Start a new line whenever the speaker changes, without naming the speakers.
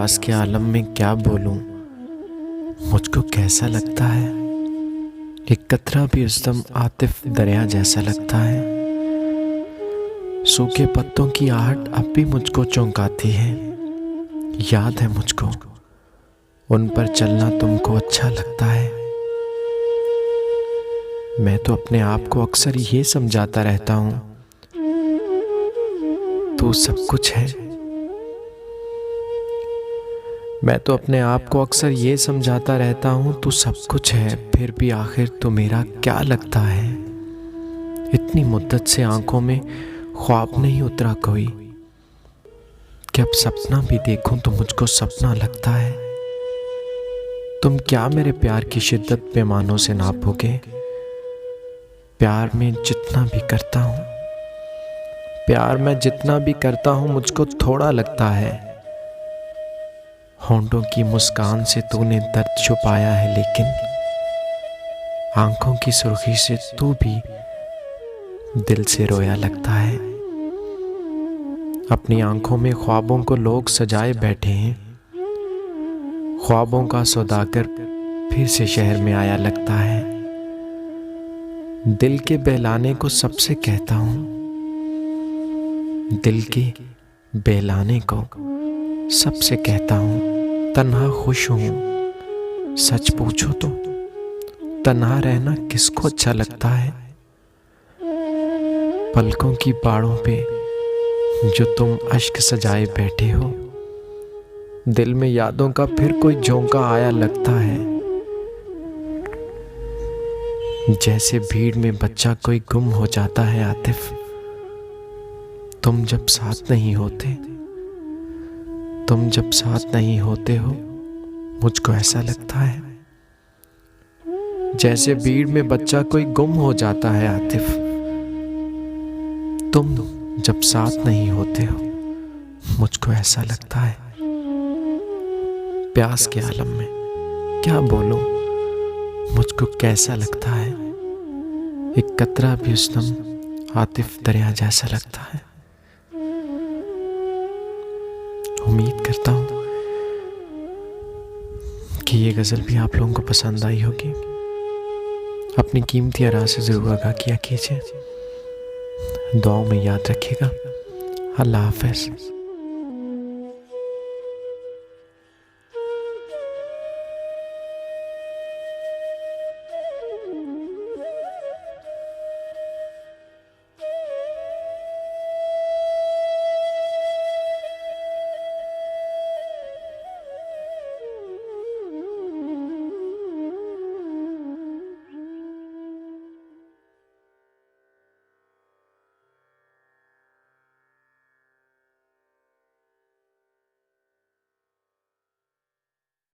प्यास के आलम में क्या बोलूं, मुझको कैसा लगता है। एक कतरा भी उस दम आतिफ दरिया जैसा लगता है। सूखे पत्तों की आहट अब भी मुझको चौंकाती है। याद है मुझको उन पर चलना तुमको अच्छा लगता है। मैं तो अपने आप को अक्सर ये समझाता रहता हूं, तू सब कुछ है। मैं तो अपने आप को अक्सर ये समझाता रहता हूँ तू सब कुछ है, फिर भी आखिर तो मेरा क्या लगता है। इतनी मुद्दत से आंखों में ख्वाब नहीं उतरा कोई, कि अब सपना भी देखूं तो मुझको सपना लगता है। तुम क्या मेरे प्यार की शिद्दत पैमानों से नापोगे। प्यार में जितना भी करता हूँ, प्यार में जितना भी करता हूँ मुझको थोड़ा लगता है। होंठों की मुस्कान से तूने दर्द छुपाया है, लेकिन आंखों की सुर्खी से तू भी दिल से रोया लगता है। अपनी आंखों में ख्वाबों को लोग सजाए बैठे हैं। ख्वाबों का सौदागर फिर से शहर में आया लगता है। दिल के बहलाने को सबसे कहता हूँ, दिल के बहलाने को सबसे कहता हूँ। तन्हा खुश हूँ, सच पूछो तो तन्हा रहना किसको अच्छा लगता है। पलकों की बाड़ों पे जो तुम अश्क सजाए बैठे हो, दिल में यादों का फिर कोई झोंका आया लगता है। जैसे भीड़ में बच्चा कोई गुम हो जाता है आतिफ, तुम जब साथ नहीं होते, तुम जब साथ नहीं होते हो मुझको ऐसा लगता है। जैसे भीड़ में बच्चा कोई गुम हो जाता है आतिफ, तुम जब साथ नहीं होते हो मुझको ऐसा लगता है। प्यास के आलम में क्या बोलूं, मुझको कैसा लगता है। एक कतरा भी उस दम आतिफ दरिया जैसा लगता है। उम्मीद करता हूँ कि ये गज़ल भी आप लोगों को पसंद आई होगी। अपनी कीमती आराज़ से ज़रूर आगाह किया कीजिए। दुआओं में याद रखिएगा। अल्लाह हाफ़िज़।